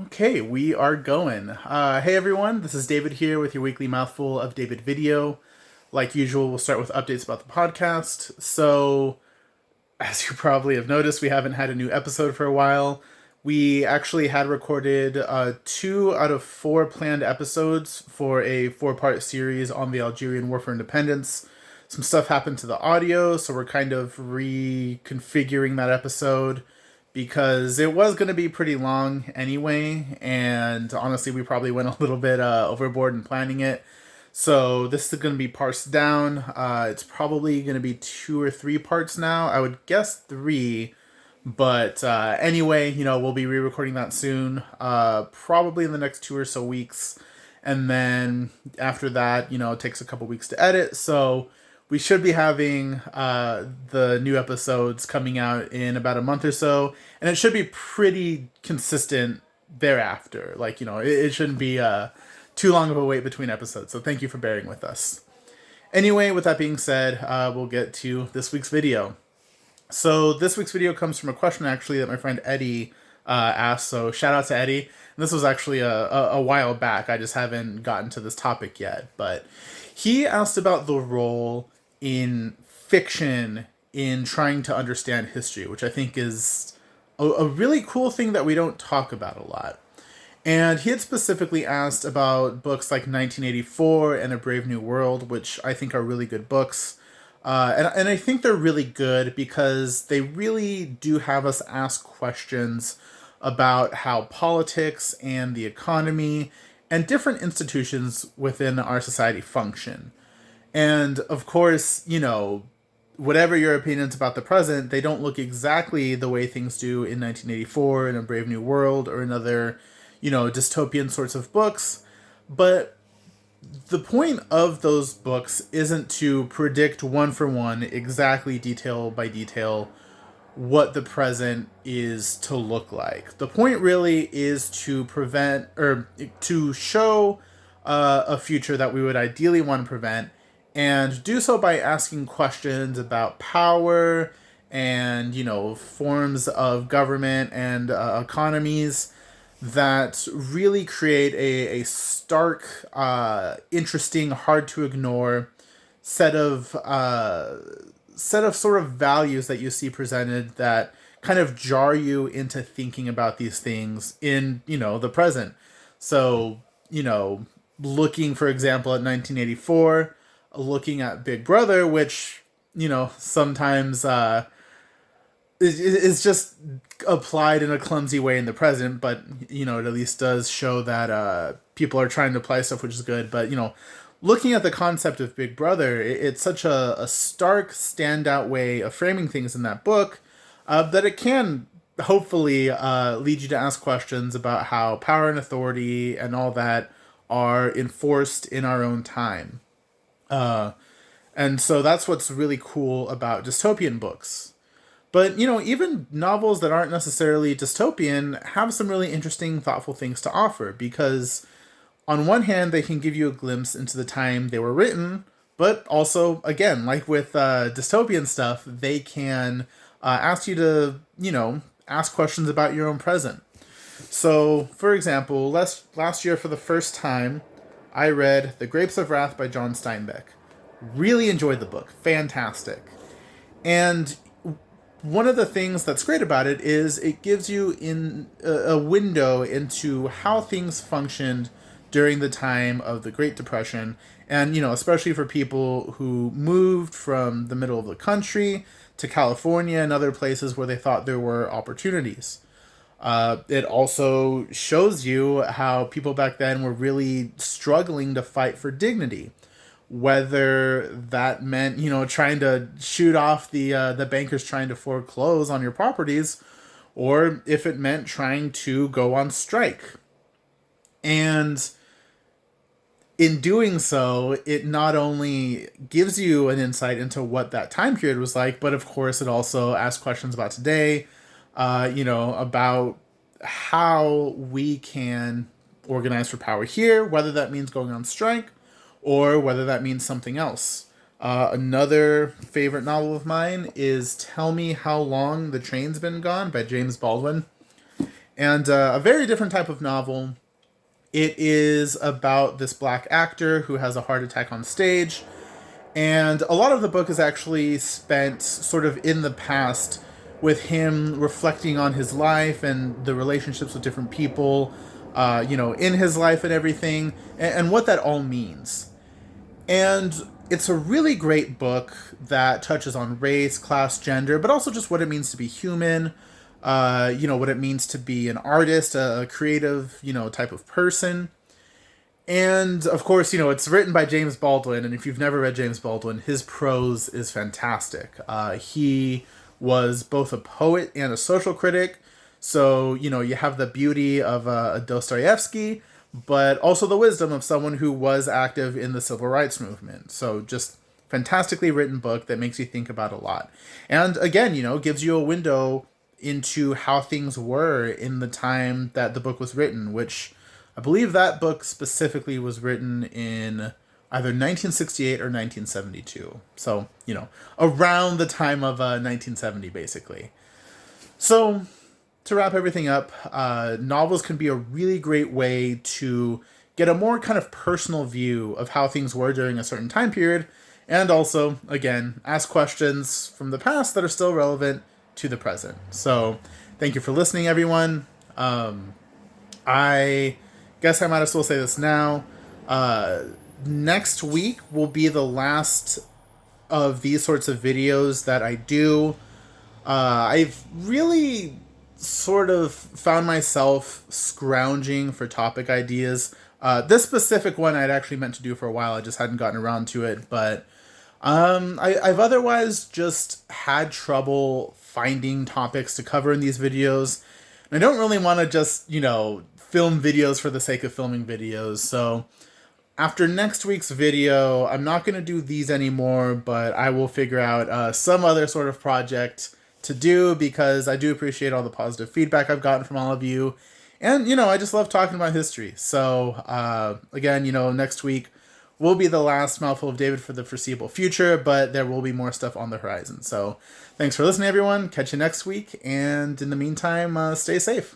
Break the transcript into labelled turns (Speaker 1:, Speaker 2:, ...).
Speaker 1: Okay, we are going. Hey everyone, this is David here with your weekly mouthful of David video. Like usual, we'll start with updates about the podcast. So, as you probably have noticed, we haven't had a new episode for a while. We actually had recorded 2 out of 4 planned episodes for a 4-part series on the Algerian War for Independence. Some stuff happened to the audio, so we're kind of reconfiguring that episode because it was going to be pretty long anyway, and honestly, we probably went a little bit overboard in planning it. So this is going to be parsed down. It's probably going to be 2 or 3 parts now. I would guess 3, but anyway, we'll be re-recording that soon, probably in the next 2 or so weeks, and then after that, it takes a couple weeks to edit. So we should be having the new episodes coming out in about a month or so, and it should be pretty consistent thereafter. It shouldn't be too long of a wait between episodes, so thank you for bearing with us. Anyway, with that being said, we'll get to this week's video. So this week's video comes from a question, actually, that my friend Eddie asked, so shout out to Eddie. And this was actually a while back. I just haven't gotten to this topic yet, but he asked about the role in fiction in trying to understand history, which I think is a really cool thing that we don't talk about a lot. And he had specifically asked about books like 1984 and A Brave New World, which I think are really good books. And I think they're really good because they really do have us ask questions about how politics and the economy and different institutions within our society function. And of course, whatever your opinions about the present, they don't look exactly the way things do in 1984 in A Brave New World or in other, dystopian sorts of books. But the point of those books isn't to predict one for one, exactly detail by detail, what the present is to look like. The point really is to prevent or to show a future that we would ideally want to prevent, and do so by asking questions about power and, forms of government and economies that really create a stark, interesting, hard to ignore set of sort of values that you see presented that kind of jar you into thinking about these things in, the present. So, looking, for example, at 1984, looking at Big Brother, which, sometimes is just applied in a clumsy way in the present, but, it at least does show that people are trying to apply stuff, which is good. But, looking at the concept of Big Brother, it's such a stark, standout way of framing things in that book that it can hopefully lead you to ask questions about how power and authority and all that are enforced in our own time. And so that's what's really cool about dystopian books. But, even novels that aren't necessarily dystopian have some really interesting, thoughtful things to offer, because on one hand, they can give you a glimpse into the time they were written, but also, again, like with dystopian stuff, they can ask you to, ask questions about your own present. So, for example, last year for the first time, I read The Grapes of Wrath by John Steinbeck. Really enjoyed the book. Fantastic. And one of the things that's great about it is it gives you in a window into how things functioned during the time of the Great Depression, and especially for people who moved from the middle of the country to California and other places where they thought there were opportunities. It also shows you how people back then were really struggling to fight for dignity, whether that meant, trying to shoot off the bankers trying to foreclose on your properties, or if it meant trying to go on strike. And in doing so, it not only gives you an insight into what that time period was like, but of course it also asks questions about today, about how we can organize for power here, whether that means going on strike or whether that means something else. Another favorite novel of mine is Tell Me How Long the Train's Been Gone by James Baldwin. And a very different type of novel. It is about this black actor who has a heart attack on stage. And a lot of the book is actually spent sort of in the past with him reflecting on his life and the relationships with different people, in his life and everything, and what that all means. And it's a really great book that touches on race, class, gender, but also just what it means to be human, what it means to be an artist, a creative, type of person. And of course, it's written by James Baldwin. And if you've never read James Baldwin, his prose is fantastic. He was both a poet and a social critic. So, you have the beauty of a Dostoevsky, but also the wisdom of someone who was active in the civil rights movement. So just fantastically written book that makes you think about a lot. And again, gives you a window into how things were in the time that the book was written, which I believe that book specifically was written in either 1968 or 1972. So, around the time of 1970, basically. So, to wrap everything up, novels can be a really great way to get a more kind of personal view of how things were during a certain time period, and also, again, ask questions from the past that are still relevant to the present. So, thank you for listening, everyone. I guess I might as well say this now. Next week will be the last of these sorts of videos that I do. I've really sort of found myself scrounging for topic ideas. This specific one I'd actually meant to do for a while. I just hadn't gotten around to it. But I've otherwise just had trouble finding topics to cover in these videos. And I don't really want to just, film videos for the sake of filming videos. So after next week's video, I'm not going to do these anymore, but I will figure out some other sort of project to do, because I do appreciate all the positive feedback I've gotten from all of you. And, I just love talking about history. So, again, next week will be the last Mouthful of David for the foreseeable future, but there will be more stuff on the horizon. So thanks for listening, everyone. Catch you next week. And in the meantime, stay safe.